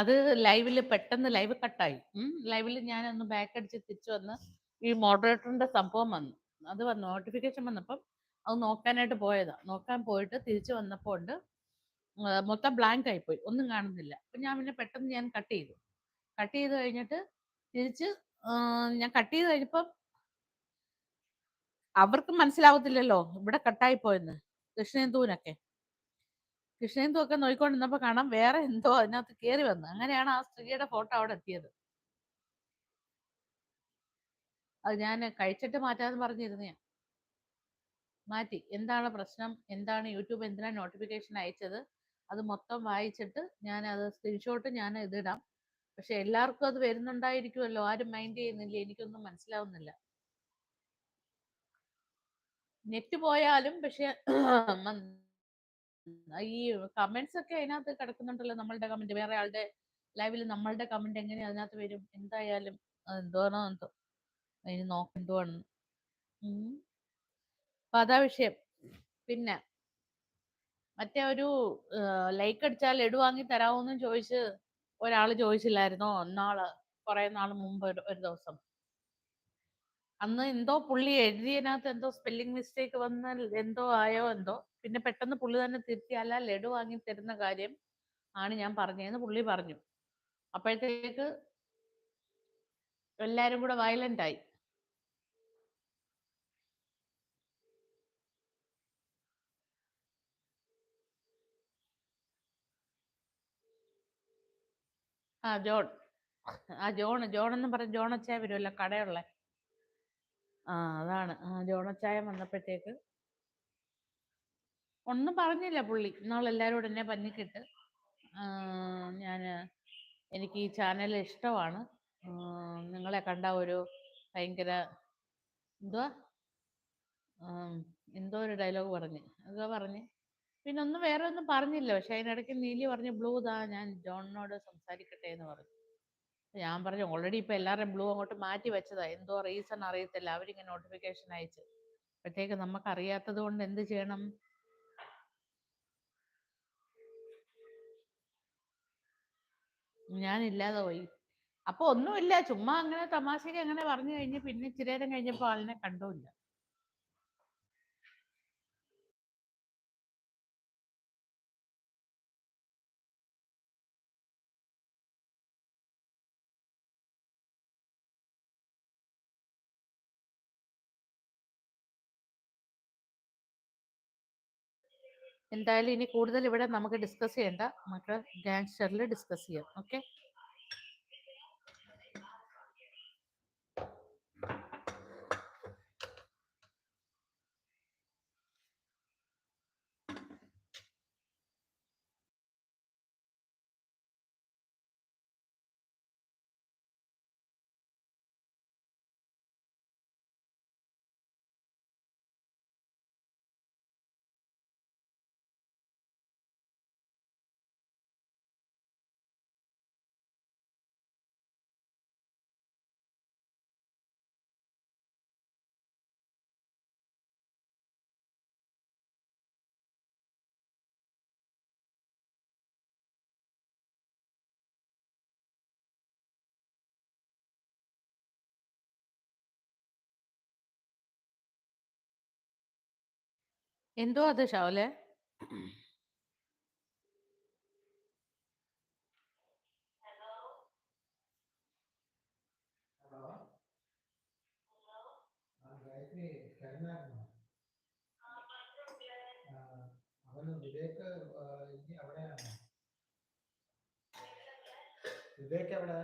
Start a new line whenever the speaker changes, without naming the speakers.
അത് ലൈവില് പെട്ടെന്ന് ലൈവ് കട്ടായി. ലൈവില് ഞാനൊന്ന് ബാക്ക് അടിച്ച് തിരിച്ചു വന്ന് ഈ മോഡറേറ്ററിന്റെ സംഭവം വന്നു. അത് വന്നു നോട്ടിഫിക്കേഷൻ വന്നപ്പം അത് നോക്കാനായിട്ട് പോയതാ. നോക്കാൻ പോയിട്ട് തിരിച്ചു വന്നപ്പോ ഉണ്ട് മൊത്തം ബ്ലാങ്ക് ആയിപ്പോയി. ഒന്നും കാണുന്നില്ല. അപ്പൊ ഞാൻ പിന്നെ പെട്ടെന്ന് ഞാൻ കട്ട് ചെയ്തു. കട്ട് ചെയ്ത് കഴിഞ്ഞിട്ട് തിരിച്ച് ഞാൻ കട്ട് ചെയ്ത് കഴിഞ്ഞപ്പം അവർക്കും മനസ്സിലാവത്തില്ലല്ലോ ഇവിടെ കട്ടായി പോയെന്ന്. കൃഷ്ണേന്ദുവിനൊക്കെ കൃഷ്ണേന്ദു ഒക്കെ നോക്കിക്കൊണ്ടിരുന്നപ്പോ കാണാം വേറെ എന്തോ അതിനകത്ത് കയറി വന്നു. അങ്ങനെയാണ് ആ സ്ത്രീയുടെ ഫോട്ടോ അവിടെ എത്തിയത്. അത് ഞാൻ കഴിച്ചിട്ട് മാറ്റാന്ന് പറഞ്ഞിരുന്നേ. മാറ്റി. എന്താണ് പ്രശ്നം, എന്താണ് യൂട്യൂബ് എന്തിനാണ് നോട്ടിഫിക്കേഷൻ അയച്ചത്, അത് മൊത്തം വായിച്ചിട്ട് ഞാൻ അത് സ്ക്രീൻഷോട്ട് ഞാൻ ഇതിടാം. പക്ഷെ എല്ലാവർക്കും അത് വരുന്നുണ്ടായിരിക്കുമല്ലോ, ആരും മൈൻഡ് ചെയ്യുന്നില്ല. എനിക്കൊന്നും മനസ്സിലാവുന്നില്ല. നെറ്റ് പോയാലും പക്ഷെ ഈ കമന്റ്സ് ഒക്കെ അതിനകത്ത് കിടക്കുന്നുണ്ടല്ലോ. നമ്മളുടെ കമന്റ് വേറെ ആളുടെ ലൈവിൽ നമ്മളുടെ കമന്റ് എങ്ങനെ അതിനകത്ത് വരും? എന്തായാലും എന്തോന്നോ എന്തോ അതിന് നോക്കെന്തുവാണെന്ന്. അപ്പൊ അതാ വിഷയം. പിന്നെ മറ്റേ ഒരു ലൈക്ക് അടിച്ചാൽ ലഡു വാങ്ങി തരാമോന്നും ചോദിച്ച് ഒരാള് ചോദിച്ചില്ലായിരുന്നോ നാള്, കുറെ നാള് മുമ്പ് ഒരു ദിവസം. അന്ന് എന്തോ പുള്ളി എഴുതിയതിനകത്ത് എന്തോ സ്പെല്ലിംഗ് മിസ്റ്റേക്ക് വന്ന് എന്തോ ആയോ എന്തോ. പിന്നെ പെട്ടെന്ന് പുള്ളി തന്നെ തിരുത്തിയല്ല ലഡു വാങ്ങി തരുന്ന കാര്യം ആണ് ഞാൻ പറഞ്ഞതെന്ന് പുള്ളി പറഞ്ഞു. അപ്പോഴത്തേക്ക് എല്ലാരും കൂടെ വയലന്റ് ആയി. ആ ജോൺ, ആ ജോൺ എന്ന് പറഞ്ഞ ജോണച്ചായ വരുമല്ലോ കടയുള്ള. ആ അതാണ് ജോണച്ചായം വന്നപ്പോഴത്തേക്ക് ഒന്നും പറഞ്ഞില്ല പുള്ളി. ഇന്നാൾ എല്ലാവരോടും എന്നെ പഞ്ഞിക്കിട്ട് ഞാൻ എനിക്ക് ഈ ചാനൽ ഇഷ്ടമാണ്, നിങ്ങളെ കണ്ട ഒരു ഭയങ്കര എന്തുവാ എന്തോ ഒരു ഡയലോഗ് പറഞ്ഞ് അതൊക്കെ പറഞ്ഞ് പിന്നെ ഒന്നും വേറെ ഒന്നും പറഞ്ഞില്ല. പക്ഷെ അതിനിടയ്ക്ക് നീലി പറഞ്ഞു ബ്ലൂ താ ഞാൻ ജോണിനോട് സംസാരിക്കട്ടെ എന്ന് പറഞ്ഞു. ഞാൻ പറഞ്ഞു ഓൾറെഡി ഇപ്പൊ എല്ലാവരുടെയും ബ്ലൂ അങ്ങോട്ട് മാറ്റി വെച്ചതാ. എന്തോ റീസൺ അറിയത്തില്ല, അവരിങ്ങനെ നോട്ടിഫിക്കേഷൻ അയച്ചു. അപ്പോഴത്തേക്ക് നമുക്ക് അറിയാത്തത് കൊണ്ട് എന്ത് ചെയ്യണം? ഞാനില്ലാതെ പോയി. അപ്പൊ ഒന്നുമില്ല, ചുമ്മാ അങ്ങനെ തമാശക്ക് അങ്ങനെ പറഞ്ഞു കഴിഞ്ഞ് പിന്നെ ഇച്ചിരി നേരം കഴിഞ്ഞപ്പോ ആളിനെ കണ്ടുമില്ല. എന്തായാലും ഇനി കൂടുതൽ ഇവിടെ നമുക്ക് ഡിസ്കസ് ചെയ്യണ്ട, നമുക്ക് ഗാങ്സ്റ്ററിൽ ഡിസ്കസ് ചെയ്യാം. ഓക്കെ. എന്തോ അത് ഷാവലെ. വിവേക് എവിടെ?